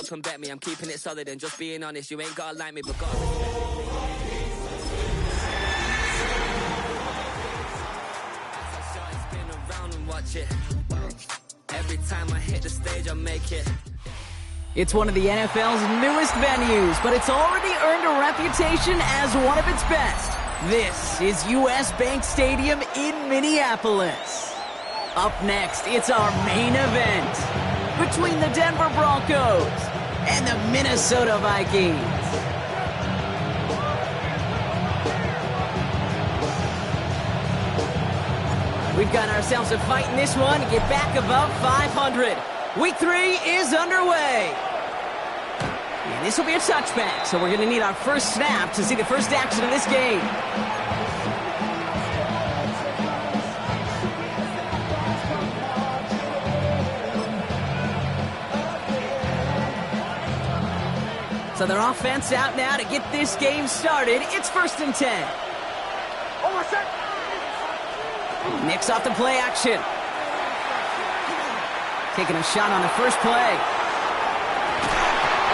can bet me I'm keeping it solid and just being honest. You ain't gotta like me, but gotta... Spin around and watch it. Every time I hit the stage, I make it. It's one of the NFL's newest venues, but it's already earned a reputation as one of its best. This is US Bank Stadium in Minneapolis. Up next, it's our main event between the Denver Broncos and the Minnesota Vikings. We've got ourselves a fight in this one to get back above 500. Week 3 is underway. And this will be a touchback, so we're going to need our first snap to see the first action of this game. So their offense out now to get this game started. It's 1st and 10. Nick's off the play action. Taking a shot on the first play.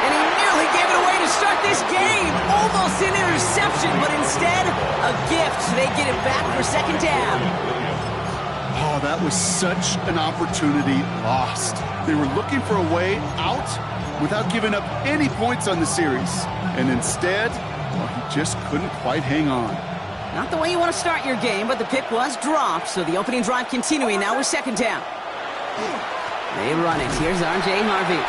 And he nearly gave it away to start this game. Almost an interception, but instead, a gift. They get it back for 2nd down. Oh, that was such an opportunity lost. They were looking for a way out without giving up any points on the series. And instead, well, he just couldn't quite hang on. Not the way you want to start your game, but the pick was dropped, so the opening drive continuing now with 2nd down. They run it. Here's R.J. Harvey.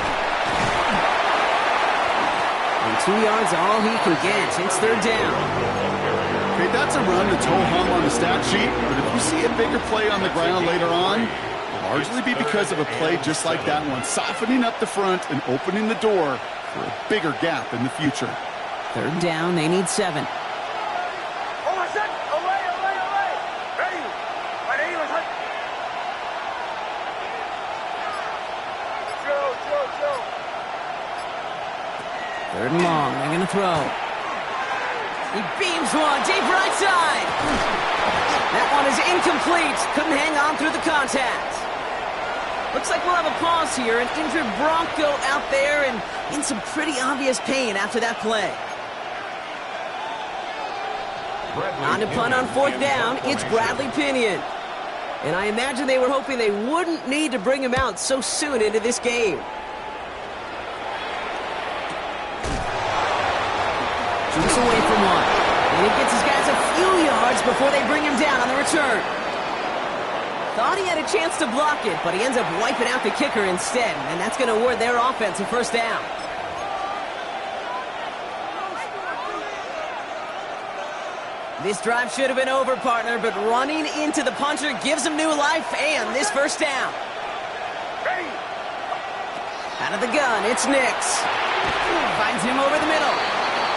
And 2 yards, all he can get. It's 3rd down. Okay, that's a run that's ho-hum on the stat sheet, but if you see a bigger play on the ground later on, it'll largely be because of a play just like that one, softening up the front and opening the door for a bigger gap in the future. 3rd down, they need 7. Third and long, they're going to throw. He beams one, deep right side. That one is incomplete. Couldn't hang on through the contact. Looks like we'll have a pause here. An injured Bronco out there and in some pretty obvious pain after that play. On to punt on 4th down, it's Bradley Pinion. And I imagine they were hoping they wouldn't need to bring him out so soon into this game. Jukes away from one. And he gets his guys a few yards before they bring him down on the return. Thought he had a chance to block it, but he ends up wiping out the kicker instead. And that's going to award their offense a 1st down. This drive should have been over, partner, but running into the puncher gives him new life and this 1st down. Out of the gun, it's Nix. Finds him over the middle.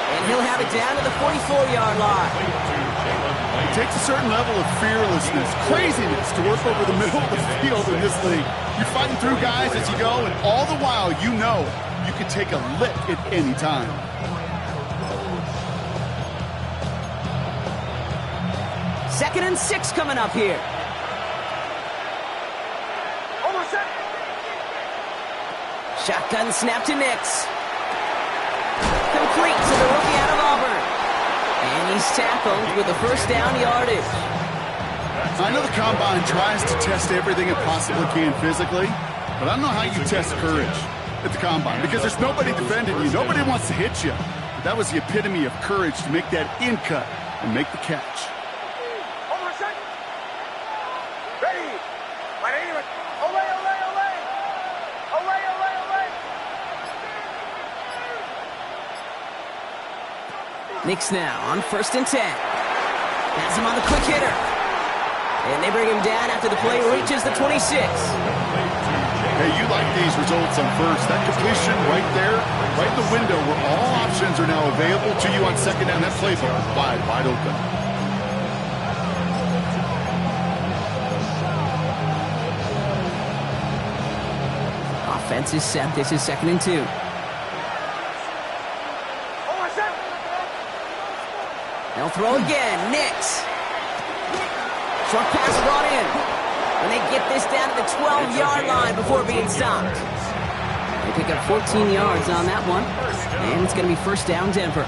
And he'll have it down to the 44-yard line. It takes a certain level of fearlessness, craziness to work over the middle of the field in this league. You're fighting through guys as you go, and all the while you know you can take a lick at any time. Second and 6 coming up here. Shotgun snap to Nix. Complete to the rookie out of Auburn. And he's tackled with the 1st down yardage. I know the Combine tries to test everything it possibly can physically, but I don't know how you test courage at the Combine because there's nobody defending you. Nobody wants to hit you. But that was the epitome of courage to make that in cut and make the catch. Nix now on 1st and 10. Has him on the quick hitter. And they bring him down after the play reaches the 26. Hey, you like these results on 1st. That completion right there, right in the window where all options are now available to you on 2nd down. That playbook wide open. Offense is set. This is 2nd and 2. They'll throw again. Nix. Short pass brought in. And they get this down to the 12-yard line before being stopped. They pick up 14 yards on that one. And it's going to be first down, Denver.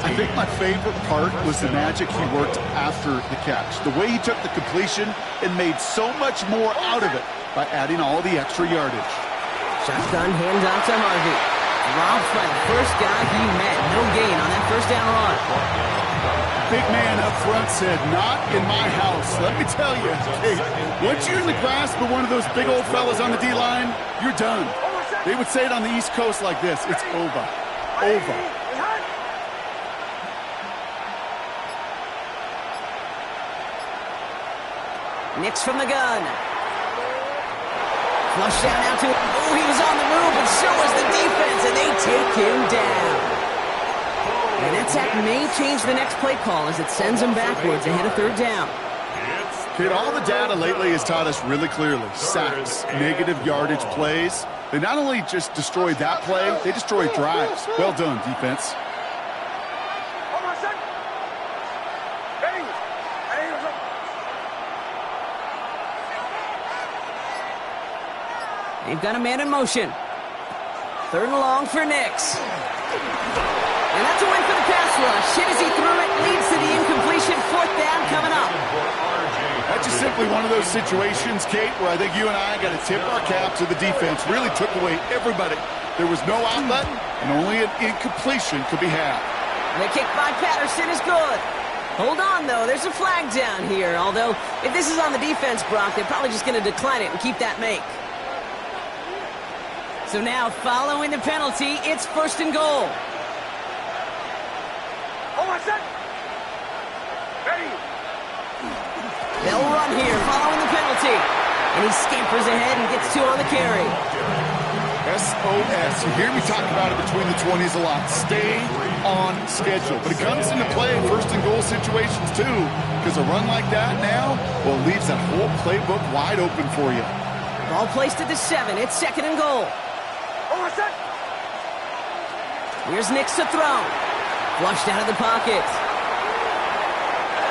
I think my favorite part was the magic he worked after the catch. The way he took the completion and made so much more out of it by adding all the extra yardage. Shotgun handoff to Harvey. Dropped by the first guy he met. No gain on that first down run. Big man up front said, "Not in my house." Let me tell you, hey, once you're in the grasp of one of those big old fellas on the D-line, you're done. They would say it on the East Coast like this: it's over. Over. Nix from the gun. Flush down out to... Oh, he was on the move, but so was the defense, and they take him down. And that sack may change the next play call as it sends him backwards ahead of third down. Kid, all the data lately has taught us really clearly. Sacks, negative yardage plays. They not only just destroy that play, they destroy drives. Well done, defense. They've got a man in motion. Third and long for Nix. And that's a win for the pass rush. Hit as he threw it, leads to the incompletion. Fourth down coming up. That's just simply one of those situations, Kate, where I think you and I got to tip our cap to the defense. Really took away everybody. There was no outlet, and only an incompletion could be had. The kick by Patterson is good. Hold on, though. There's a flag down here. Although, if this is on the defense, Brock, they're probably just going to decline it and keep that make. So now, following the penalty, it's first and goal. They'll run here, following the penalty. And he scampers ahead and gets two on the carry. SOS. You hear me talk about it between the 20s a lot. Stay on schedule. But it comes into play in first and goal situations, too. Because a run like that now, well, leaves that whole playbook wide open for you. Ball placed at the 7. It's second and goal. Here's Nix to throw. Flushed out of the pocket.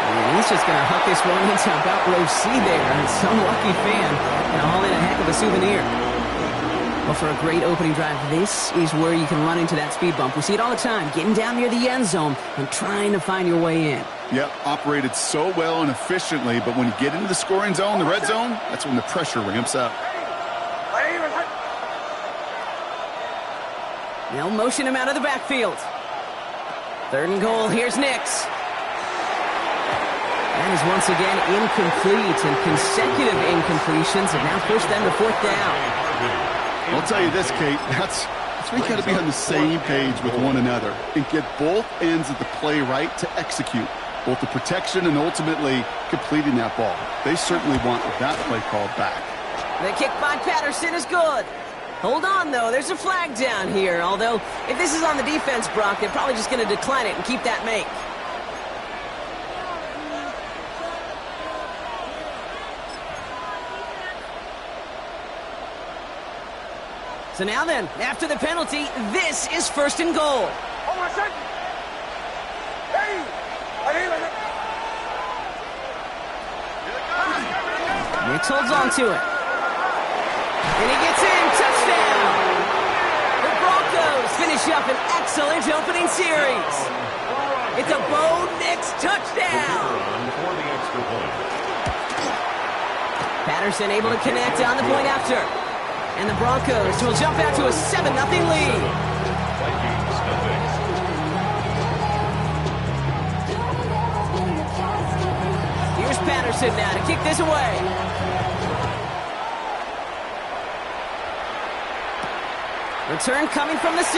And he's just going to huck this one into about row C there. And some lucky fan going to haul in a heck of a souvenir. Well, for a great opening drive, this is where you can run into that speed bump. We see it all the time, getting down near the end zone and trying to find your way in. Yep, operated so well and efficiently, but when you get into the scoring zone, the red zone, that's when the pressure ramps up. They'll motion him out of the backfield. Third and goal, here's Nix. That is once again incomplete, and consecutive incompletions have now pushed them to fourth down. I'll tell you this, Kate, that's where you got to be on the same page with one another and get both ends of the play right to execute, both the protection and ultimately completing that ball. They certainly want that play called back. The kick by Patterson is good. Hold on, though. There's a flag down here. Although, if this is on the defense, Brock, they're probably just going to decline it and keep that make. So now then, after the penalty, this is first and goal. Nix holds on to it. And he gets in. Touchdown! The Broncos finish up an excellent opening series. It's a Bo Nix touchdown. Patterson able to connect on the point after. And the Broncos will jump out to a 7-0 lead. Here's Patterson now to kick this away. Return coming from the 6.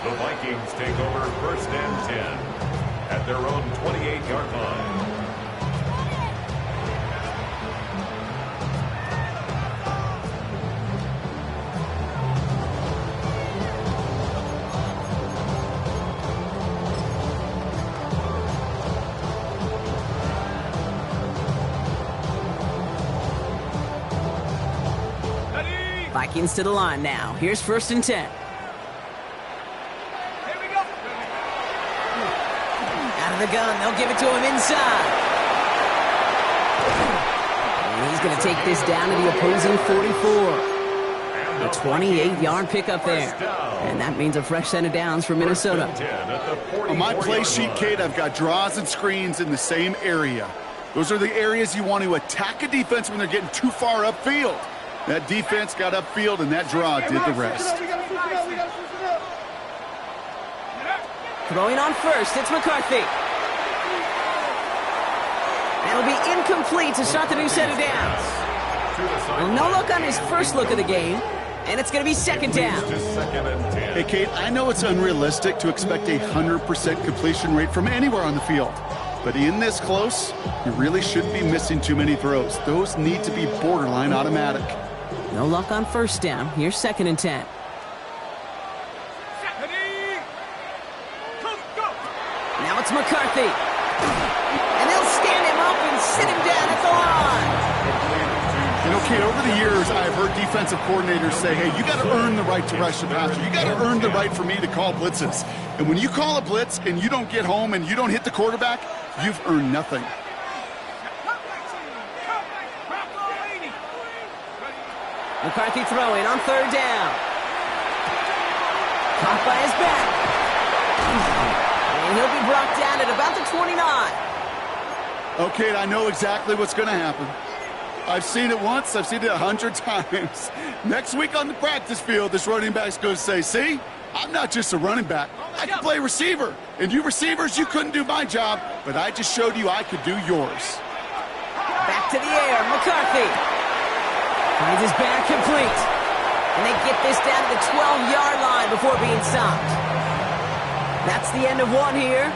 The Vikings take over first and 10 at their own 28-yard line. Vikings to the line now. Here's first and 10. Out of the gun. They'll give it to him inside. And he's going to take this down to the opposing 44. A 28-yard pickup there. And that means a fresh set of downs for Minnesota. On my play sheet, Kate, I've got draws and screens in the same area. Those are the areas you want to attack a defense when they're getting too far upfield. That defense got upfield, and that draw did the rest. Throwing on first, it's McCarthy. That'll be incomplete to start the new set of downs. Well, no look on his first look of the game, and it's going to be second down. Hey, Kate, I know it's unrealistic to expect a 100% completion rate from anywhere on the field. But in this close, you really shouldn't be missing too many throws. Those need to be borderline automatic. No luck on first down. Here's second and 10. Now it's McCarthy. And they'll stand him up and sit him down at the line. You know, Kate, over the years, I've heard defensive coordinators say, hey, you got to earn the right to rush the passer. You got to earn the right for me to call blitzes. And when you call a blitz and you don't get home and you don't hit the quarterback, you've earned nothing. McCarthy throwing on third down. Caught by his back. And he'll be brought down at about the 29. Okay, I know exactly what's going to happen. I've seen it once. I've seen it 100 times. Next week on the practice field, this running back's going to say, see, I'm not just a running back. I can play receiver. And you receivers, you couldn't do my job, but I just showed you I could do yours. Back to the air, McCarthy. Finds his back complete. And they get this down to the 12-yard line before being stopped. That's the end of one here.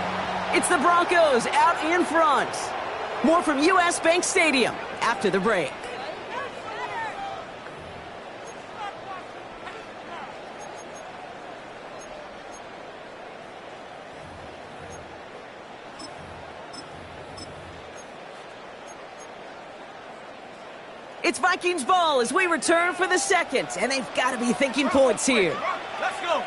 It's the Broncos out in front. More from U.S. Bank Stadium after the break. It's Vikings ball as we return for the second, and they've got to be thinking points here. Let's go.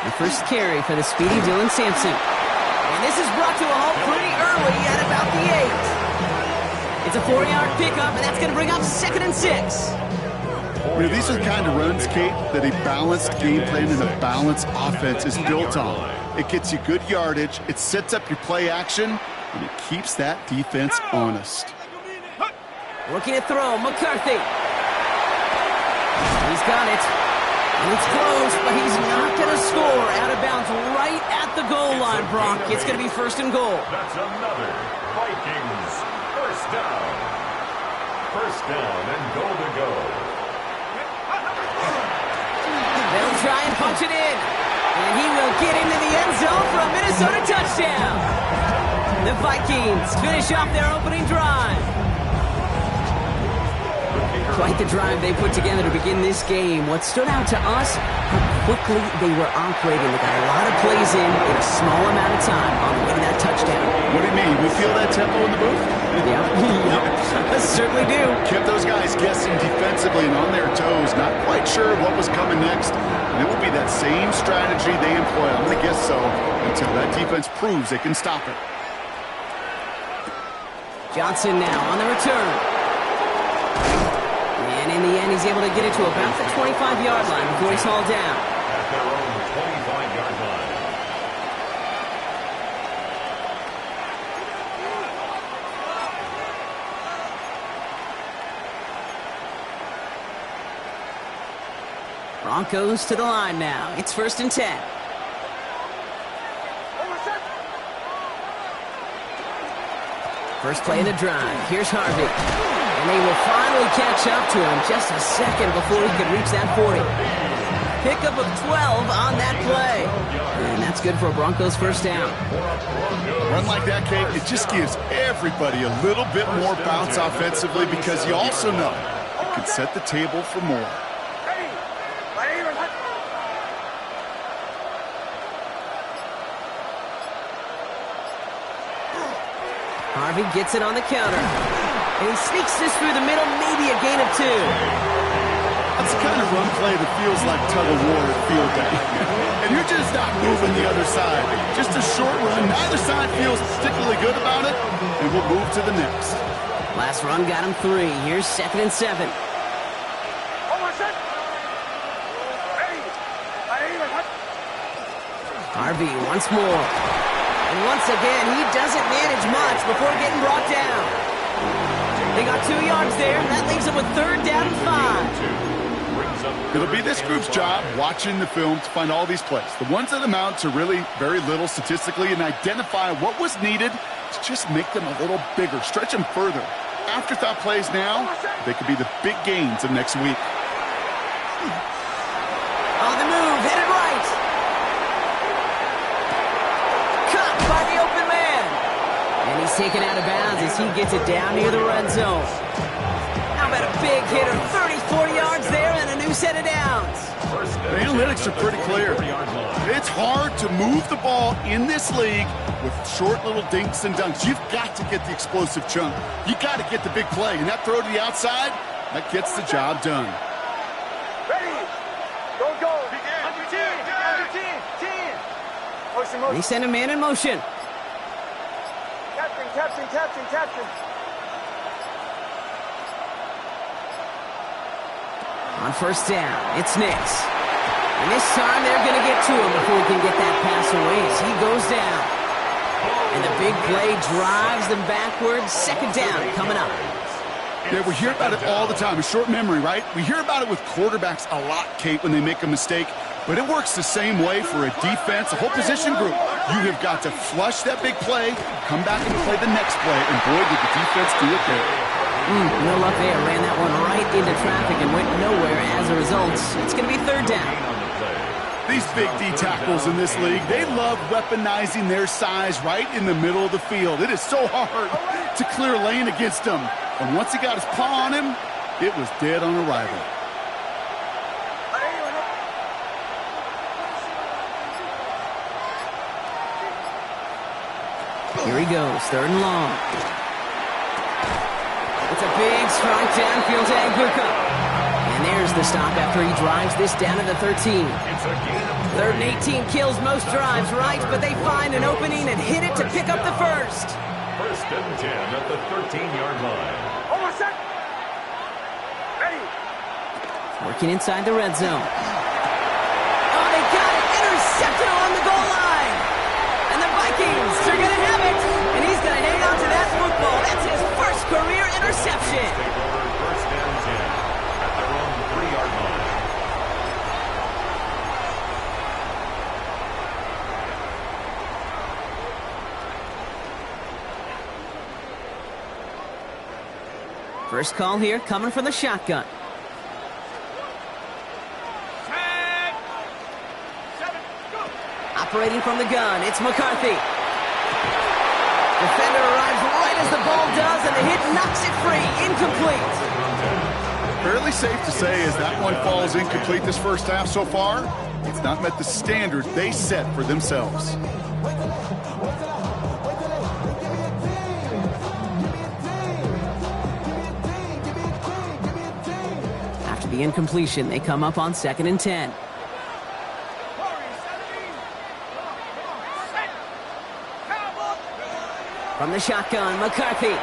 The first carry for the speedy Dylan Sampson. And this is brought to a halt pretty early at about the 8. It's a 4-yard pickup, and that's going to bring up second and 6. You know, these are the kind of runs, Kate, that a balanced game plan and a balanced offense is built on. It gets you good yardage, it sets up your play action, and it keeps that defense honest. Looking to throw, McCarthy. He's got it. And it's close, but he's not going to score. Out of bounds right at the goal line, Brock. It's going to be first and goal. That's another Vikings first down. First down and goal to go. They'll try and punch it in. And he will get into the end zone for a Minnesota touchdown. The Vikings finish off their opening drive. Quite the drive they put together to begin this game. What stood out to us, how quickly they were operating. They got a lot of plays in a small amount of time on the way to that touchdown. What do you mean? We feel that tempo in the booth? Yeah, certainly do. Kept those guys guessing defensively and on their toes, not quite sure what was coming next. And it will be that same strategy they employ. I'm going to guess so until that defense proves they can stop it. Johnson now on the return. And in the end, he's able to get it to about the 25-yard line before he's hauled down. At their own 25-yard line. Broncos to the line now. It's first and 10. First play of the drive. Here's Harvey. And they will finally catch up to him just a second before he could reach that 40. Pickup of 12 on that play. And that's good for a Broncos first down. Run like that, Kate, it just gives everybody a little bit more bounce offensively because you also know it can set the table for more. Harvey gets it on the counter. And he sneaks this through the middle, maybe a gain of 2. It's the kind of run play that feels like tug-of-war at field day. And you're just not moving the other side. Just a short run. Neither side feels particularly good about it, and we'll move to the next. Last run got him 3. Here's 2nd and 7. RB once more. And once again, he doesn't manage much before getting brought down. They got 2 yards there. That leaves them with 3rd down and 5. It'll be this group's job watching the film to find all these plays. The ones that amount to really very little statistically and identify what was needed to just make them a little bigger, stretch them further. Afterthought plays now, they could be the big gains of next week. On the move, headed right. Caught by the open man. And he's taken out of bounds as he gets it down near the red zone. How about a big hitter, 34 yards there and a new set of downs. The analytics are pretty clear. It's hard to move the ball in this league with short little dinks and dunks. You've got to get the explosive chunk. You got to get the big play. And that throw to the outside, that gets the job done. Ready? Go. Under team. Motion. They send a man in motion. Captain. On 1st down, it's Nix. And this time they're going to get to him before he can get that pass away as he goes down. And the big play drives them backwards. 2nd down coming up. Yeah, we hear about it all the time. A short memory, right? We hear about it with quarterbacks a lot, Kate, when they make a mistake. But it works the same way for a defense, a whole position group. You have got to flush that big play, come back and play the next play, and boy, did the defense do it there. No luck there. Ran that one right into traffic and went nowhere as a result. It's going to be 3rd down. These big D tackles in this league, they love weaponizing their size right in the middle of the field. It is so hard to clear lane against them. And once he got his paw on him, it was dead on arrival. Here he goes, 3rd and long. It's a big strike downfield to Aguka. And there's the stop after he drives this down to the 13. 3rd and 18 kills most drives, right? But they find an opening and hit it to pick up the 1st. 1st and 10 at the 13-yard line. Almost set. Ready? Working inside the red zone. Oh, they got it! Intercepted along the goal line! And the Vikings are going to have it! And he's going to hang on to that football. That's his first career interception. Take over 1st and 10 at their own 3-yard line. First call here coming from the shotgun. Operating from the gun, it's McCarthy. Defender arrives right as the ball does, and the hit knocks it free. Incomplete. Fairly safe to say as that one falls incomplete this first half so far, it's not met the standard they set for themselves. After the incompletion, they come up on 2nd and 10. From the shotgun, McCarthy. To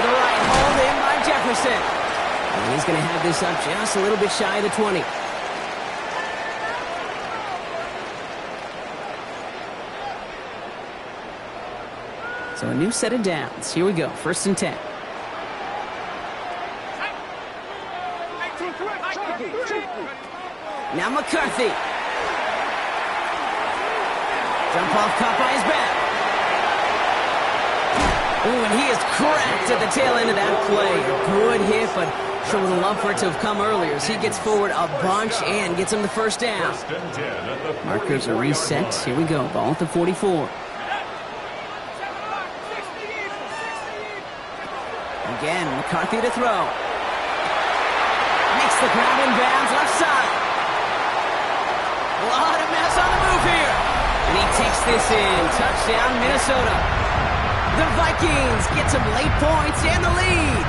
the right, hauled in by Jefferson. And he's going to have this up just a little bit shy of the 20. So a new set of downs. Here we go, 1st and 10. Now McCarthy. Jump off caught by his back. Ooh, and he is cracked at the tail end of that play. Good hit, but sure would have loved for it to have come earlier as he gets forward a bunch and gets him the 1st down. Markers are reset. Here we go. Ball at the 44. Again, McCarthy to throw. Makes the grab in bounds left side. A lot of mess on the move here. And he takes this in. Touchdown, Minnesota. The Vikings get some late points and the lead.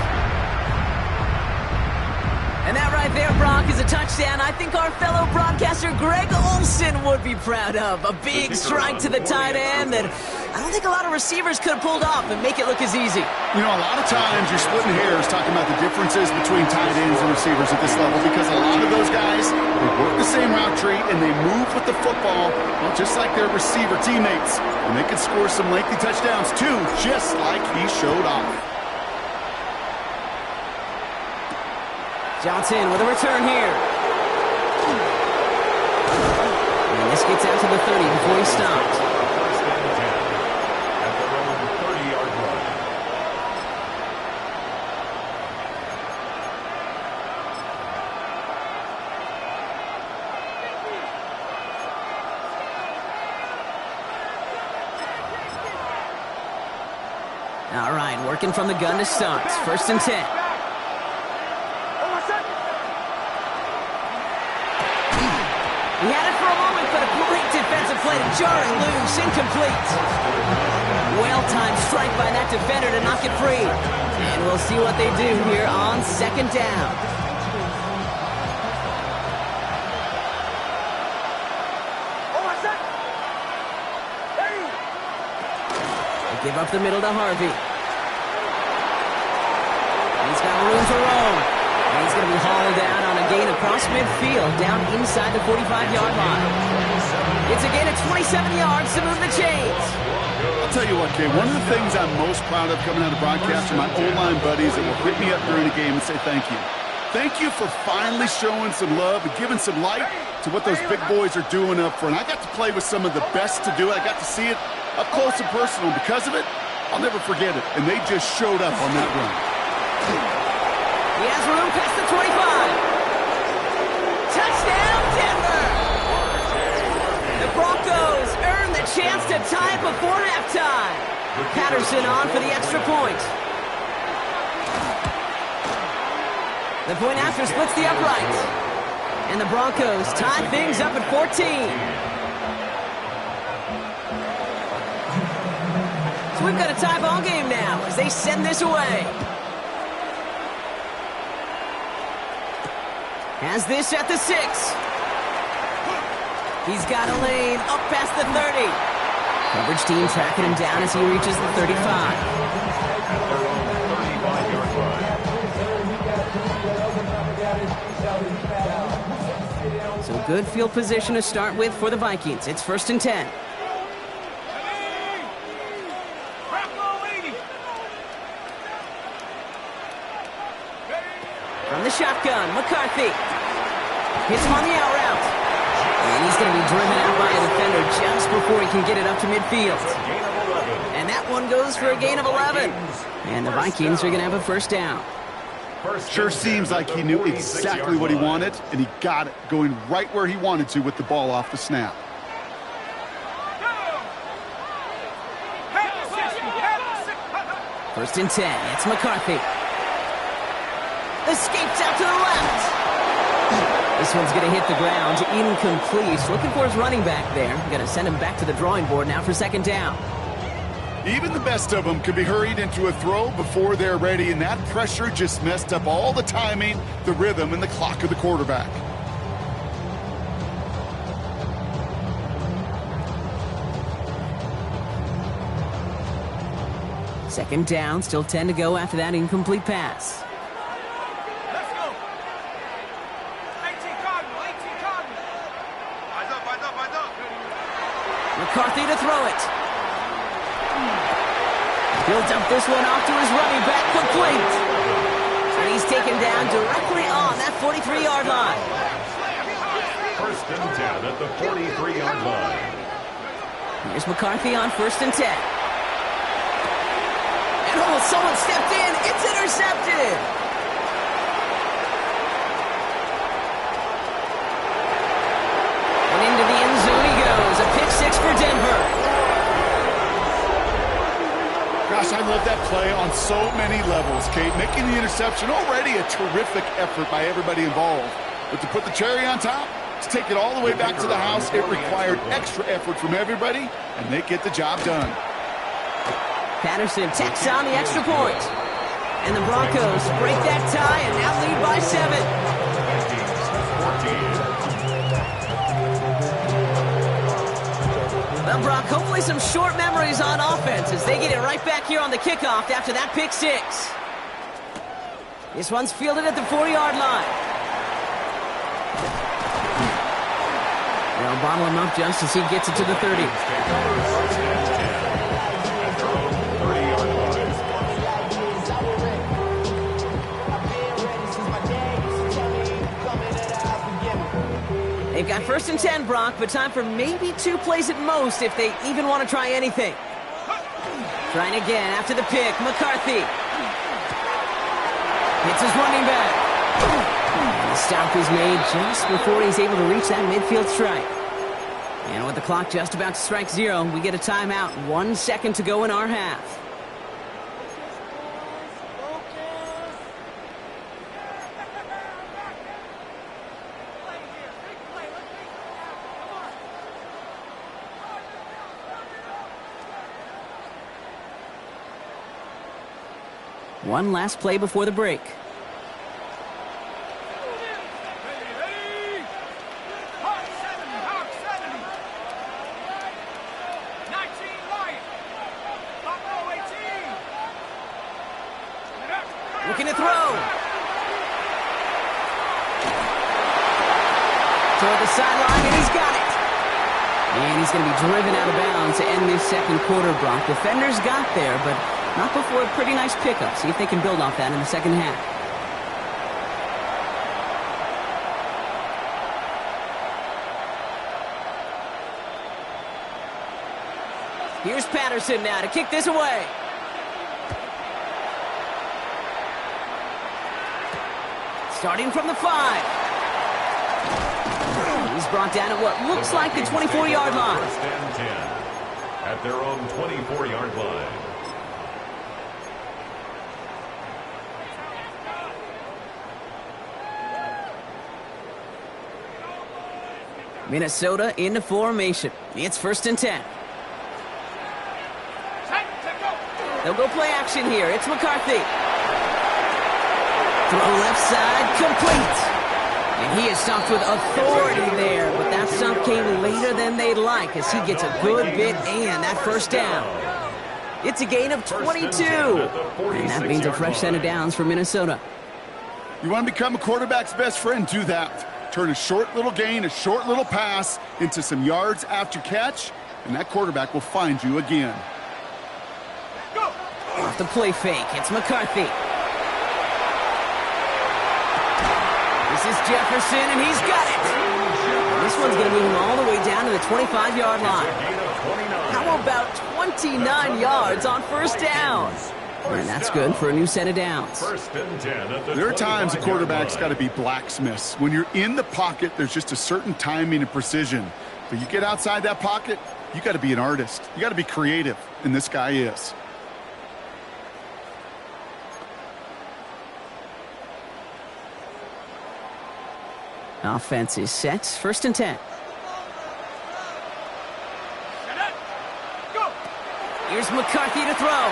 And that right there, Brock, is a touchdown I think our fellow broadcaster Greg Olson would be proud of. A big strike to the tight end that I don't think a lot of receivers could have pulled off and make it look as easy. You know, a lot of times you're splitting hairs talking about the differences between tight ends and receivers at this level because a lot of those guys, they work the same route tree and they move with the football, well, just like their receiver teammates. And they can score some lengthy touchdowns too, just like he showed off. Johnson with a return here. And this gets out to the 30 before he stopped. First and 10 at their own 30-yard line. All right, working from the gun to start. First and 10. He had it for a moment, but a great defensive play to jar it loose, incomplete. Well-timed strike by that defender to knock it free. And we'll see what they do here on second down. They give up the middle to Harvey. He's got room to roam. And he's going to be hauled down on a gain across midfield, down inside the 45-yard line. It's a gain of 27 yards to move the chains. I'll tell you what, Kay, one of the things I'm most proud of coming out of broadcast are my O-line buddies that will hit me up during the game and say thank you. Thank you for finally showing some love and giving some light to what those big boys are doing up front. I got to play with some of the best to do it. I got to see it up close and personal. Because of it, I'll never forget it. And they just showed up on that run. He has room past the 25. Touchdown, Denver! The Broncos earn the chance to tie it before halftime. Patterson on for the extra point. The point after splits the upright. And the Broncos tie things up at 14. So we've got a tie ball game now as they send this away. Has this at the 6. He's got a lane up past the 30. Coverage team tracking him down as he reaches the 35. At their own 35-yard line. So good field position to start with for the Vikings. It's first and 10. From the shotgun, McCarthy. Hits him on the out route. And he's going to be driven out by a defender just before he can get it up to midfield. And that one goes for a gain of 11. And the Vikings are going to have a first down. Sure seems like he knew exactly what he wanted, and he got it going right where he wanted to with the ball off the snap. First and 10, it's McCarthy. Escapes out to the left. This one's going to hit the ground, incomplete. Looking for his running back there. Going to send him back to the drawing board now for second down. Even the best of them could be hurried into a throw before they're ready, and that pressure just messed up all the timing, the rhythm, and the clock of the quarterback. Second down, still 10 to go after that incomplete pass. Let's go. 18 Cardinal, 18 Cardinal. Eyes up, eyes up, eyes up. McCarthy to throw it. He'll dump this one off to his running back, complete. And he's taken down directly on that 43-yard line. First and 10 at the 43-yard line. Here's McCarthy on first and 10. And oh, someone stepped in. It's intercepted. And into the end zone he goes. A pick six for Denver. Gosh, I love that play on so many levels, Kate. Making the interception, already a terrific effort by everybody involved. But to put the cherry on top, to take it all the way back to the house, it required extra effort from everybody, and they get the job done. Patterson tacks on the extra point. And the Broncos break that tie and now lead by 7. some short memories on offense as they get it right back here on the kickoff after that pick six. This one's fielded at the 40-yard line. They'll bottle him up just as he gets it to the 30. They've got 1st and 10, Brock, but time for maybe 2 plays at most if they even want to try anything. Trying again after the pick. McCarthy. Hits his running back. And the stop is made just before he's able to reach that midfield strike. And with the clock just about to strike 0, we get a timeout. 1 second to go in our half. One last play before the break. Looking to throw. Toward the sideline, and he's got it. And he's going to be driven out of bounds to end this second quarter, Brock. Defenders got there, but not before a pretty nice pickup. See if they can build off that in the second half. Here's Patterson now to kick this away. Starting from the 5. He's brought down at what looks like the 24-yard line. 1st and 10 at their own 24-yard line. Minnesota into formation. It's 1st and 10. They'll go play action here. It's McCarthy. Throw left side, complete. And he is stopped with authority there, but that stop came later than they'd like as he gets a good bit and that 1st down. It's a gain of 22. And that means a fresh set of downs for Minnesota. You want to become a quarterback's best friend? Do that. Turn a short little gain, a short little pass into some yards after catch, and that quarterback will find you again. Off the play fake, it's McCarthy. This is Jefferson, and he's got it. And this one's going to move him all the way down to the 25-yard line. How about 29 yards on 1st down? And that's good for a new set of downs. 1st and 10 There are times a quarterback's got to be blacksmiths. When you're in the pocket, there's just a certain timing and precision. But you get outside that pocket, you got to be an artist. You got to be creative, and this guy is. Offense is set. 1st and 10. Here's McCarthy to throw.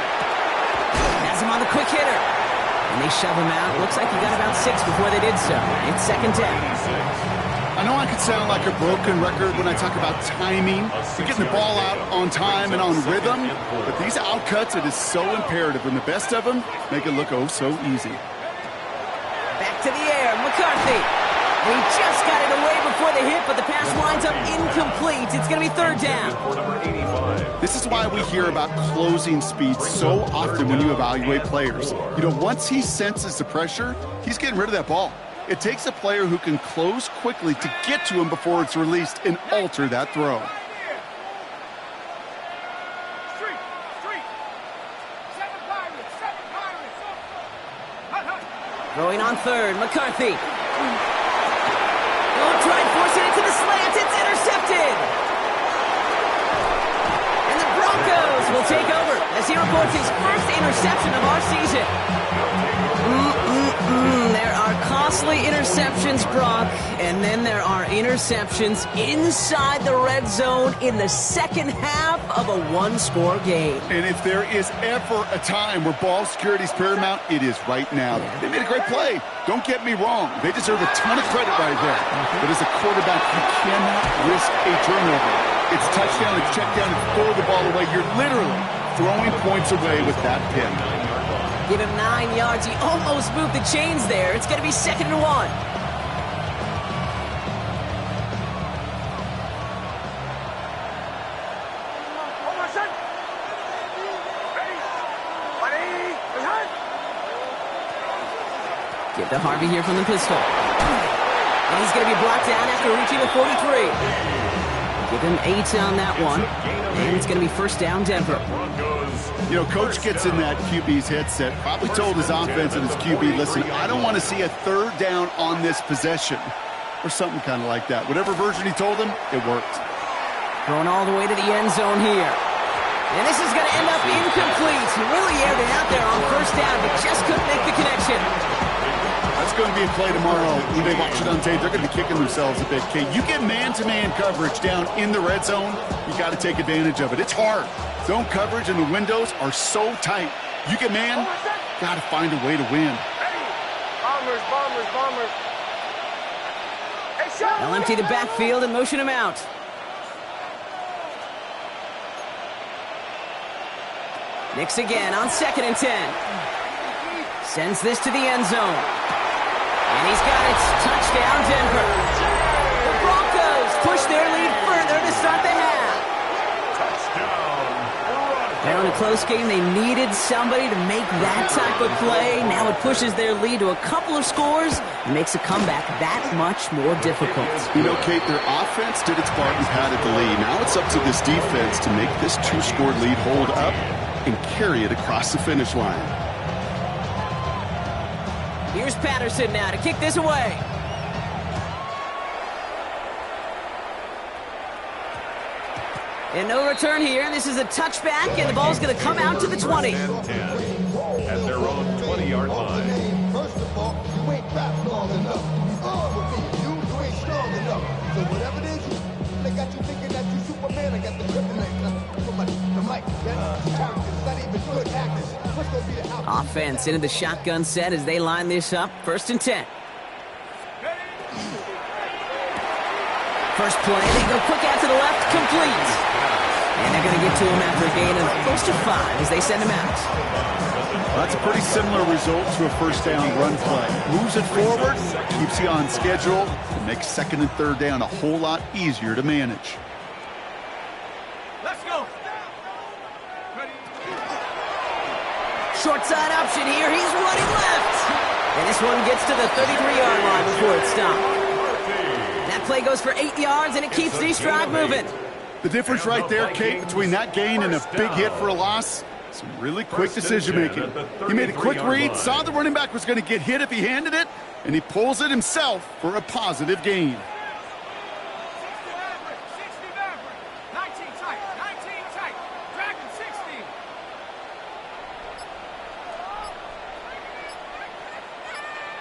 Has him on the quick hitter. And they shove him out. Looks like he got about 6 before they did so. It's 2nd 10. I know I could sound like a broken record when I talk about timing. You're getting the ball out on time and on rhythm. But these outcuts, it is so imperative. And the best of them make it look oh so easy. Back to the air. McCarthy. He just got it away before the hit, but the pass winds up incomplete. It's going to be 3rd down. This is why we hear about closing speed so often when you evaluate players. You know, once he senses the pressure, he's getting rid of that ball. It takes a player who can close quickly to get to him before it's released and alter that throw. Throwing on 3rd, McCarthy. Try and force it into the slant. It's intercepted. And the Broncos will take over as he reports his first interception of our season. There are costly interceptions, Brock, and then there are interceptions inside the red zone in the second half of a one-score game. And if there is ever a time where ball security is paramount, it is right now. They made a great play. Don't get me wrong. They deserve a ton of credit right there. But as a quarterback, you cannot risk a turnover. It's touchdown, it's check down, it's throw the ball away. You're literally throwing points away with that pin. Give him 9 yards. He almost moved the chains there. It's going to be 2nd and 1. Give to Harvey here from the pistol. And he's going to be blocked down after reaching the 43. Give him 8 on that one. And it's going to be 1st down, Denver. You know, coach gets in that QB's headset, probably told his offense and his QB, listen, I don't want to see a 3rd down on this possession. Or something kind of like that. Whatever version he told him, it worked. Throwing all the way to the end zone here. And this is going to end up incomplete. He really aired it out there on 1st down, but just couldn't make the connection. That's going to be a play tomorrow. When they watch it on tape, they're going to be kicking themselves a bit. Kate, you get man-to-man coverage down in the red zone, you got to take advantage of it. It's hard. Zone coverage and the windows are so tight. You get man, got to find a way to win. Bombers. They'll empty the backfield and motion him out. Nix again on 2nd and 10. Sends this to the end zone. And he's got it. Touchdown, Denver. The Broncos push their lead further to start the half. Well, in a close game, they needed somebody to make that type of play. Now it pushes their lead to a couple of scores and makes a comeback that much more difficult. You know, Kate, their offense did its part and padded the lead. Now it's up to this defense to make this 2-score lead hold up and carry it across the finish line. Here's Patterson now to kick this away. And no return here. This is a touchback, and the ball's going to come out to the 20. At their own 20-yard line. First of all, you ain't rap long enough. You ain't strong enough. So whatever it is, they got you thinking that you Superman. I got the kryptonite from the mic. Characters, not even good actors. What's going to be the outcome? Offense into the shotgun set as they line this up. 1st and 10. First play, they go quick out to the left, complete. And they're going to get to him after a gain of close to 5 as they send him out. Well, that's a pretty similar result to a 1st down run play. Moves it forward, keeps you on schedule, and makes 2nd and 3rd down a whole lot easier to manage. Let's go. Short side option here. He's running left. And this one gets to the 33-yard line before it's stopped. That play goes for 8 yards, and it keeps D-Stride moving. The difference right there, Kate, between that gain and a big hit for a loss, some really quick decision-making. He made a quick read, saw the running back was going to get hit if he handed it, and he pulls it himself for a positive gain. 60 Maverick. 19 tight. 19 tight. Dragon 60.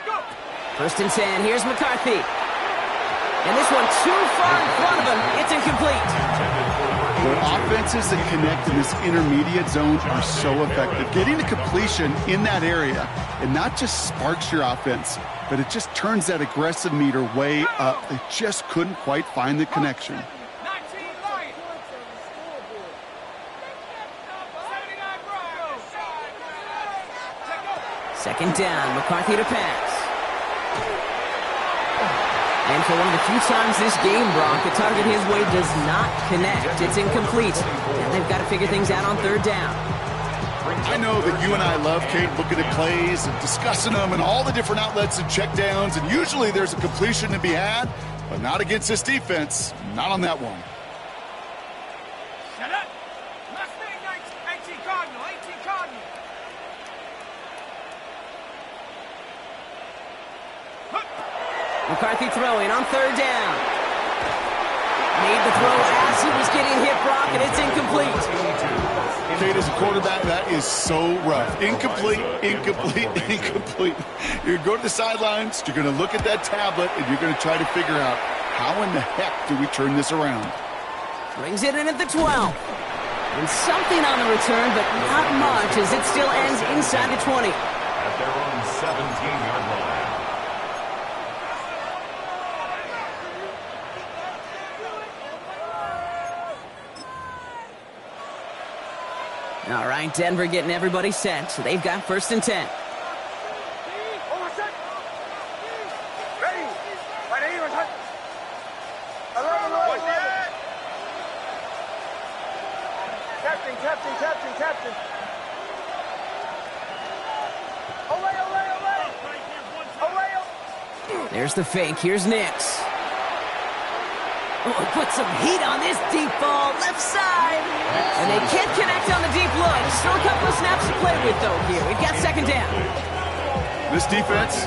Go. 1st and 10. Here's McCarthy. And this one too far in front of him. It's incomplete. Well, offenses that connect in this intermediate zone are so effective. Getting the completion in that area, it not just sparks your offense, but it just turns that aggressive meter way up. They just couldn't quite find the connection. 19 Lions. 79 Broncos. 2nd down. McCarthy to pass. And for one of the few times this game, Brock, the target his way does not connect. It's incomplete. And they've got to figure things out on 3rd down. I know that you and I love, Kate, looking at plays and discussing them and all the different outlets and checkdowns, and usually there's a completion to be had, but not against this defense. Not on that one. Shut up. Mustang 18 Cardinal. 18 Cardinal. McCarthy throwing on 3rd down. Made the throw as he was getting hit, Brock, and it's incomplete. Kate, as a quarterback, that is so rough. Incomplete, incomplete, incomplete. You're going to go to the sidelines, you're going to look at that tablet, and you're going to try to figure out how in the heck do we turn this around. Brings it in at the 12. And something on the return, but not much, as it still ends inside the 20. At their own 17-yard line. All right, Denver getting everybody set, so they've got 1st and 10. Captain. There's the fake. Here's Nix. Oh, put some heat on this deep ball. Left side. And they can't connect on the deep look. Still a couple of snaps to play with, though, here. We've got 2nd down. This defense,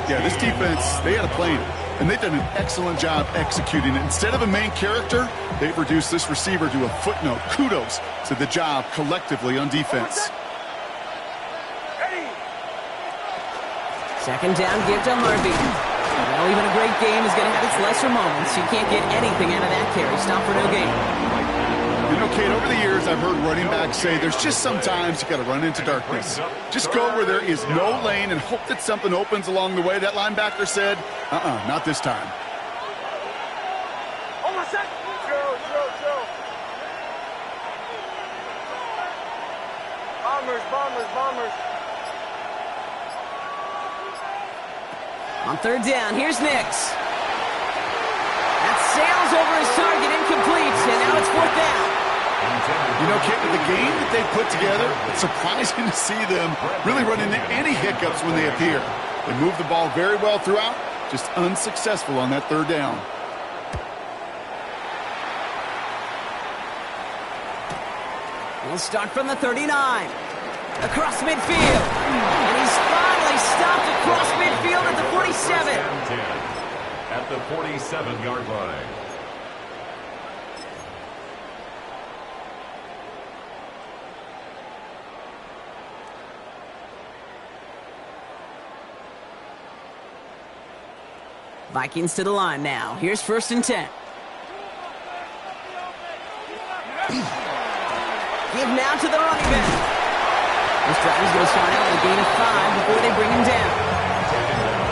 they had a plan. And they've done an excellent job executing it. Instead of a main character, they've reduced this receiver to a footnote. Kudos to the job collectively on defense. 2nd down, give to Harvey. Well, even a great game is going to have its lesser moments. You can't get anything out of that carry. Stop for no gain. You know, Kate, over the years, I've heard running backs say there's just sometimes you got to run into darkness. Just go where there is no lane and hope that something opens along the way. That linebacker said, not this time. Bombers. On 3rd down, here's Nix. That sails over his target, incomplete, and now it's 4th down. You know, Kate, with the game that they've put together, it's surprising to see them really run into any hiccups when they appear. They move the ball very well throughout, just unsuccessful on that 3rd down. We'll start from the 39. Across midfield. And he's finally stopped across midfield at the 47. At the 47-yard line. Vikings to the line now. Here's 1st and 10. Give now to the running back. This drive is going to start out with a gain of 5 before they bring him down.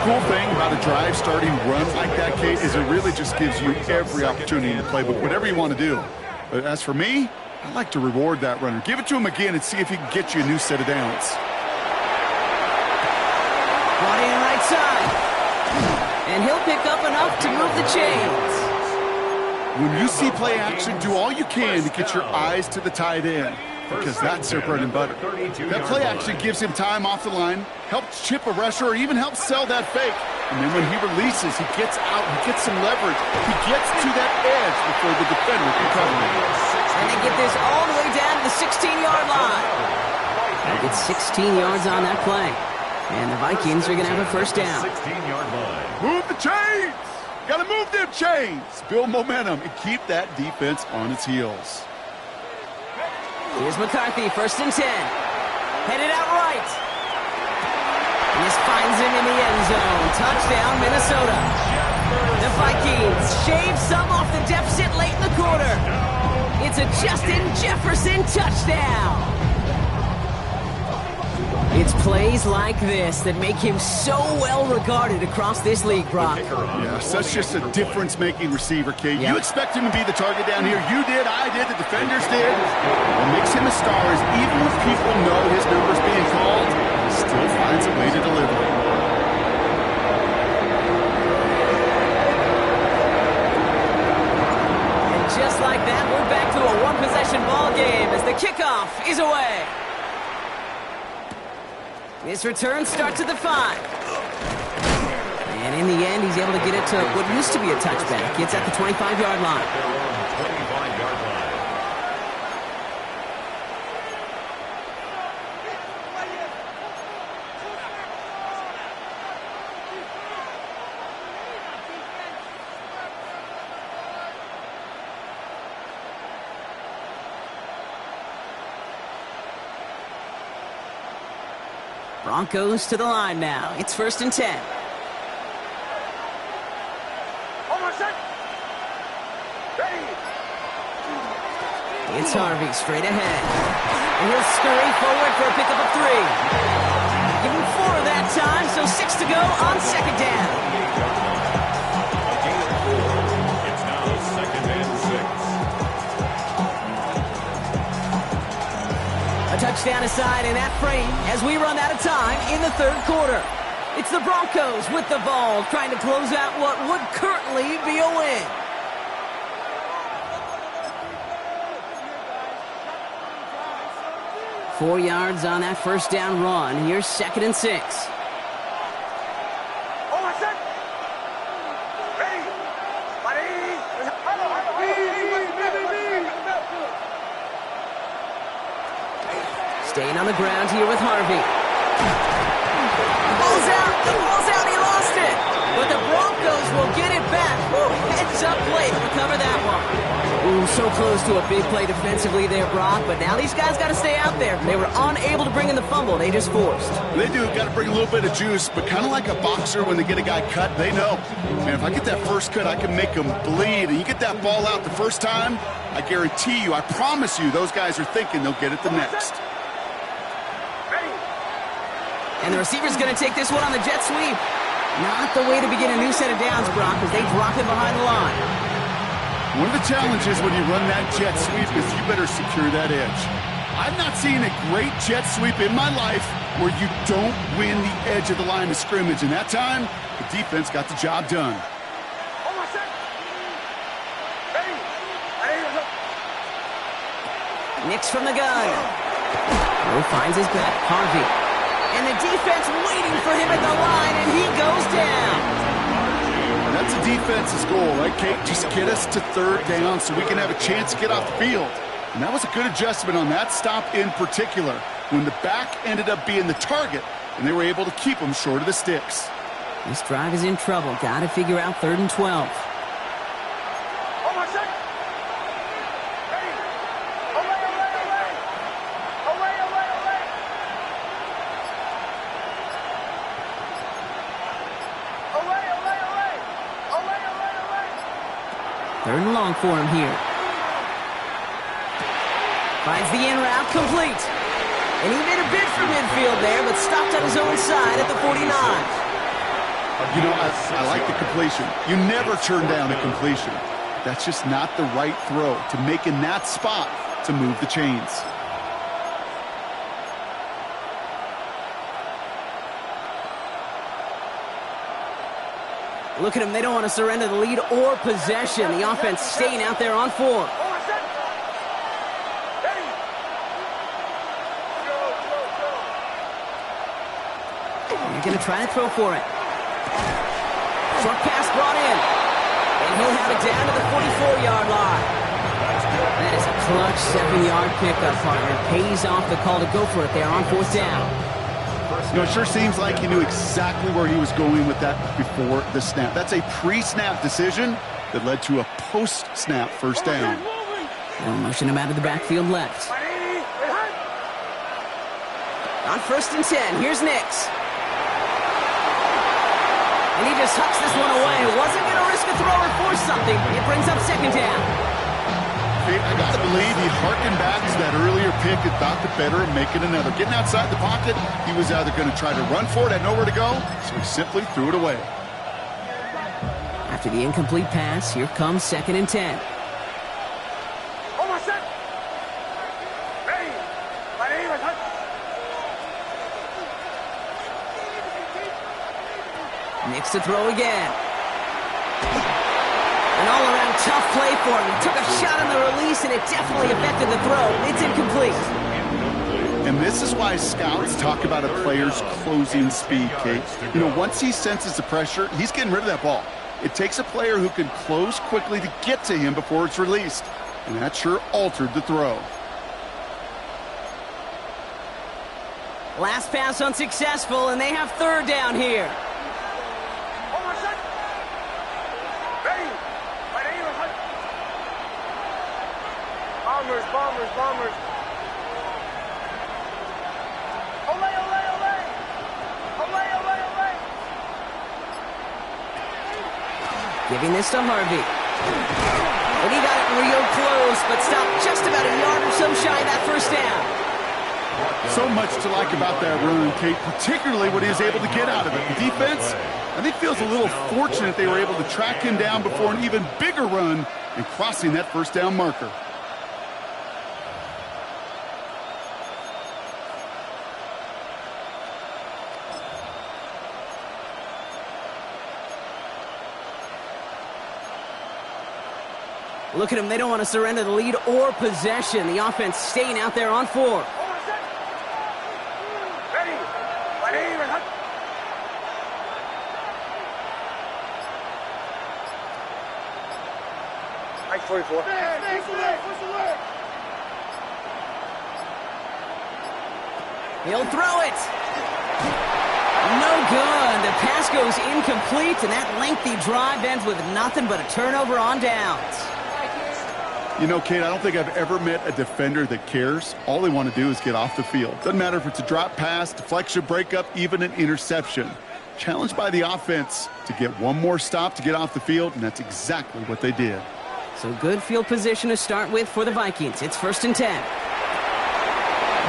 Cool thing about a drive starting run like that, Kate, is it really just gives you every opportunity in the playbook, whatever you want to do. But as for me, I like to reward that runner. Give it to him again and see if he can get you a new set of downs. Brought in right side. And he'll pick up enough to move the chains. When you see play action, do all you can to get your eyes to the tight end, because that's their bread and butter. That play action gives him time off the line, helps chip a rusher, or even helps sell that fake. And then when he releases, he gets out, he gets some leverage. He gets to that edge before the defender can cover him. And they get this all the way down to the 16-yard line. They get 16 yards on that play. And the Vikings are going to have a 1st down. 16-yard line. Move the chains! Got to move them chains! Build momentum and keep that defense on its heels. Here's McCarthy, 1st and 10. Headed out right. And this finds him in the end zone. Touchdown, Minnesota. The Vikings shave some off the deficit late in the quarter. It's a Justin Jefferson touchdown. It's plays like this that make him so well regarded across this league, Brock. Yeah, such just a difference-making receiver, Kate. You expect him to be the target down here. You did, I did, the defenders did. What makes him a star is even when people know his number's being called, he still finds a way to deliver. And just like that, we're back to a one-possession ball game as the kickoff is away. His return starts at the 5. And in the end, he's able to get it to what used to be a touchback. It's at the 25-yard line. 25-yard line. Broncos to the line now. It's 1st and 10. It's Harvey straight ahead. And he'll scurry forward for a pickup of 3. Give him 4 that time, so 6 to go on 2nd down. It's now 2nd and 6. A touchdown aside in that frame as we run out of time in the third quarter. It's the Broncos with the ball, trying to close out what would currently be a win. Four yards on that first down run. Here's 2nd and 6. Staying on the ground here with Harvey. The ball's out, he lost it. But the Broncos will get it back. Heads up play to recover that one. Ooh, so close to a big play defensively there, Brock. But now these guys got to stay out there. They were unable to bring in the fumble they just forced. They do. Got to bring a little bit of juice. But kind of like a boxer when they get a guy cut, they know, man, if I get that first cut, I can make them bleed. And you get that ball out the first time, I guarantee you, I promise you, those guys are thinking they'll get it the next. And the receiver's going to take this one on the jet sweep. Not the way to begin a new set of downs, Brock, as they drop him behind the line. One of the challenges when you run that jet sweep is you better secure that edge. I've not seen a great jet sweep in my life where you don't win the edge of the line of scrimmage. And that time, the defense got the job done. Nix from the gun. Mo finds his back. Harvey. And the defense waiting for him at the line, and he goes down. That's a defense's goal, right, Kate? Just get us to third down so we can have a chance to get off the field. And that was a good adjustment on that stop in particular, when the back ended up being the target, and they were able to keep him short of the sticks. This drive is in trouble. Got to figure out 3rd and 12. Third and long for him here. Finds the in route complete. And he made a bid for midfield there, but stopped on his own side at the 49. You know, I like the completion. You never turn down a completion. That's just not the right throw to make in that spot to move the chains. Look at them. They don't want to surrender the lead or possession. The offense staying out there on 4. They're going to try to throw for it. Short pass brought in. And he'll have it down to the 44-yard line. That is a clutch 7-yard pickup, partner. Pays off the call to go for it there on 4th down. You know, it sure seems like he knew exactly where he was going with that before the snap. That's a pre-snap decision that led to a post-snap first down. They'll motion him out of the backfield left. On 1st and 10, here's Nix. And he just hucks this one away. Wasn't going to risk a throw or force something. It brings up 2nd down. I got to believe he harkened back to that earlier pick and thought the better of making another. Getting outside the pocket, he was either going to try to run for it, had nowhere to go, so he simply threw it away. After the incomplete pass, here comes 2nd and 10. Nix to throw again. An all-around tough play for him. He took a shot on the release, and it definitely affected the throw. It's incomplete. And this is why scouts talk about a player's closing speed, Kate. You know, once he senses the pressure, he's getting rid of that ball. It takes a player who can close quickly to get to him before it's released. And that sure altered the throw. Last pass unsuccessful, and they have 3rd down here. Bombers. Giving this to Harvey. And he got it real close, but stopped just about a yard or so shy of that first down. So much to like about that run, Kate, particularly what he was able to get out of it. The defense, I think, feels a little fortunate they were able to track him down before an even bigger run and crossing that first down marker. Look at them. They don't want to surrender the lead or possession. The offense staying out there on 4. Mike 44. He'll throw it. No good. The pass goes incomplete, and that lengthy drive ends with nothing but a turnover on downs. You know, Kate, I don't think I've ever met a defender that cares. All they want to do is get off the field. Doesn't matter if it's a drop pass, deflection, breakup, even an interception. Challenged by the offense to get one more stop to get off the field, and that's exactly what they did. So good field position to start with for the Vikings. It's 1st and 10.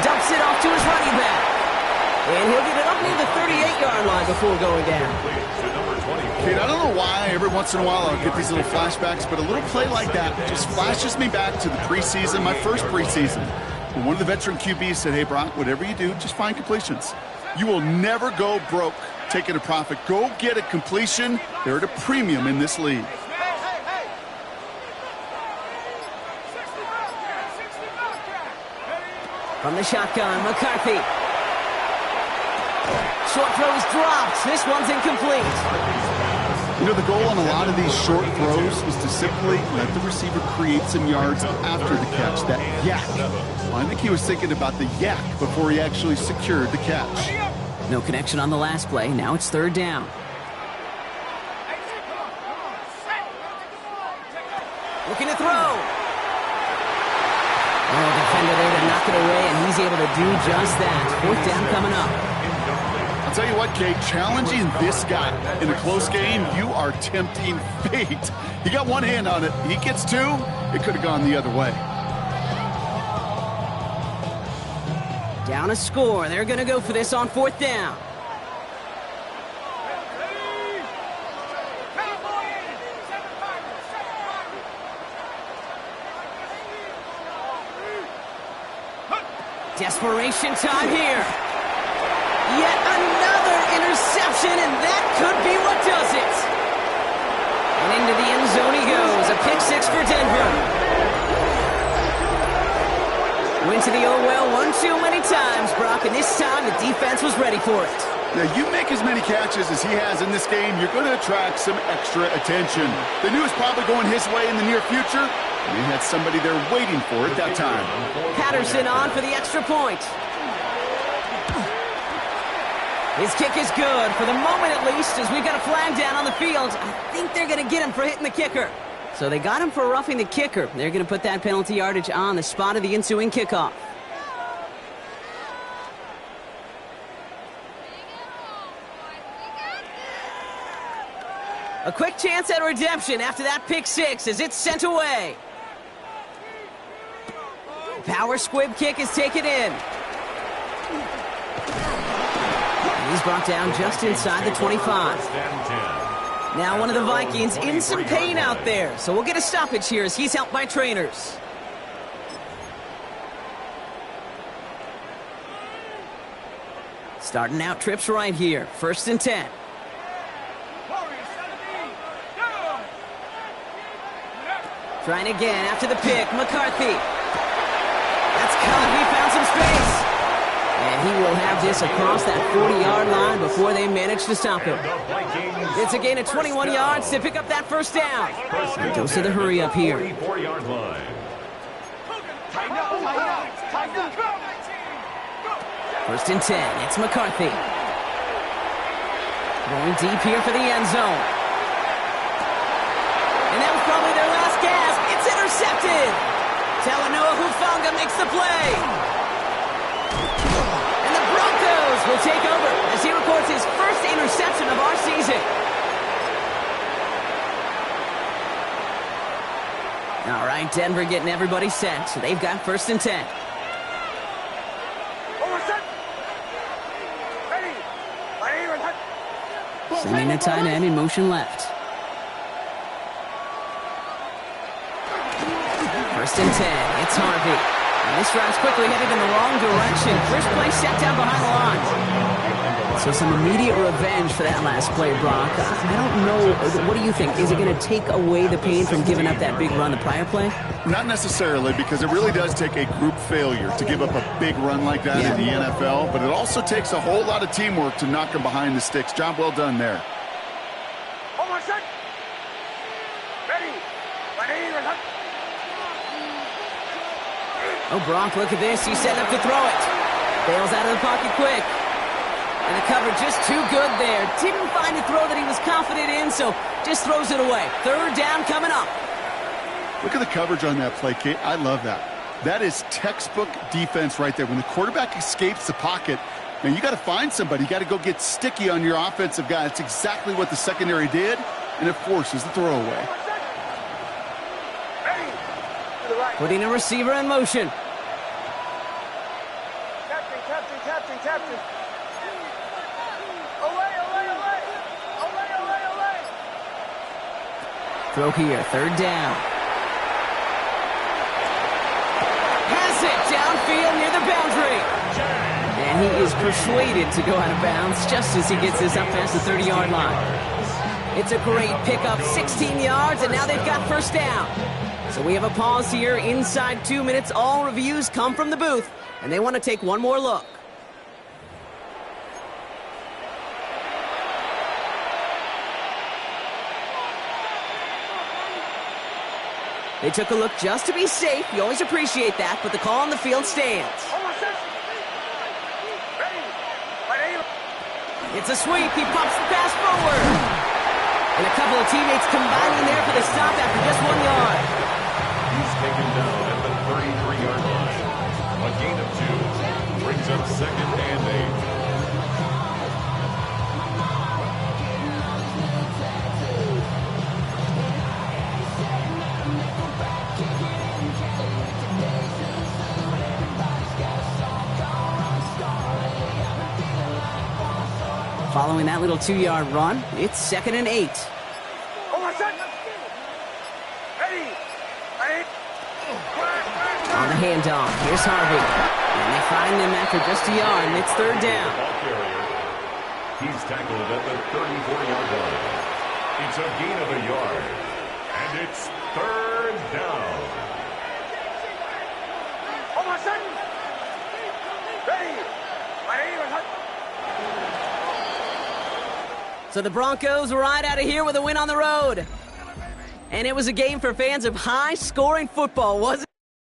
Dumps it off to his running back. And he'll get it up near the 38-yard line before going down. Kate, I don't know why every once in a while I'll get these little flashbacks, but a little play like that just flashes me back to the preseason, my first preseason. When one of the veteran QBs said, hey, Brock, whatever you do, just find completions. You will never go broke taking a profit. Go get a completion. They're at a premium in this league. From the shotgun, McCarthy. Short throw is dropped. This one's incomplete. You know, the goal on a lot of these short throws is to simply let the receiver create some yards after the catch, that yak. Well, I think he was thinking about the yak before he actually secured the catch. No connection on the last play. Now it's 3rd down. Looking to throw. Oh, defender there to knock it away, and he's able to do just that. 4th down coming up. I'll tell you what, Kate, challenging this guy in a close game, you are tempting fate. He got one hand on it. He gets 2. It could have gone the other way. Down a score. They're going to go for this on 4th down. Desperation time here. Yet another interception, and that could be what does it. And into the end zone he goes. A pick 6 for Denver. Went to the old well one too many times, Brock, and this time the defense was ready for it. Now, you make as many catches as he has in this game, you're going to attract some extra attention. They knew it was probably going his way in the near future, and they had somebody there waiting for it that time. Patterson on for the extra point. His kick is good, for the moment at least, as we've got a flag down on the field. I think they're going to get him for hitting the kicker. So they got him for roughing the kicker. They're going to put that penalty yardage on the spot of the ensuing kickoff. A quick chance at redemption after that pick 6 as it's sent away. Power squib kick is taken in. He's brought down just inside the 25. Now one of the Vikings in some pain out there, so we'll get a stoppage here as he's helped by trainers. Starting out trips right here, 1st and 10. Trying again after the pick, McCarthy. That's caught, he found some space. And he will have this across that 40-yard line before they manage to stop him. It's a gain of 21 yards to pick up that 1st down. And dose of the hurry up here. 44-yard line. 1st and 10, it's McCarthy. Going deep here for the end zone. And that was probably their last gasp. It's intercepted. Talanoa Hufanga makes the play. And the Broncos will take over as he records his first interception of our season. All right, Denver getting everybody set. So they've got 1st and 10. Sending the tight end in motion left. 1st and 10, it's Harvey. And this drive's quickly headed in the wrong direction. First play set down behind the line. So some immediate revenge for that last play, Brock. I don't know. What do you think? Is it going to take away the pain from giving up that big run the prior play? Not necessarily, because it really does take a group failure to give up a big run like that in the NFL, but it also takes a whole lot of teamwork to knock them behind the sticks. Job well done there. Oh, Brock, look at this. He's setting up to throw it. Bails out of the pocket quick. And the cover just too good there. Didn't find a throw that he was confident in, so just throws it away. Third down coming up. Look at the coverage on that play, Kate. I love that. That is textbook defense right there. When the quarterback escapes the pocket, man, you got to find somebody. You got to go get sticky on your offensive guy. That's exactly what the secondary did, and it forces the throwaway. Putting a receiver in motion. Captain. Away. Throw here, third down. Has it downfield near the boundary. And he is persuaded to go out of bounds just as he gets this up past the 30-yard line. It's a great pickup, 16 yards, and now they've got first down. So we have a pause here inside 2 minutes. All reviews come from the booth, and they want to take one more look. They took a look just to be safe. You always appreciate that, but the call on the field stands. It's a sweep. He pops the pass forward. And a couple of teammates combining there for the stop after just 1 yard. He's taken down at the 33-yard line. A gain of 2 brings up 2nd and 8. Following that little 2-yard run, it's 2nd and 8. On the handoff, here's Harvey. And they find him after just a yard, and it's third down. He's tackled at the 34-yard line. It's a gain of a yard. And it's third down. So the Broncos ride out of here with a win on the road. And it was a game for fans of high-scoring football, wasn't it?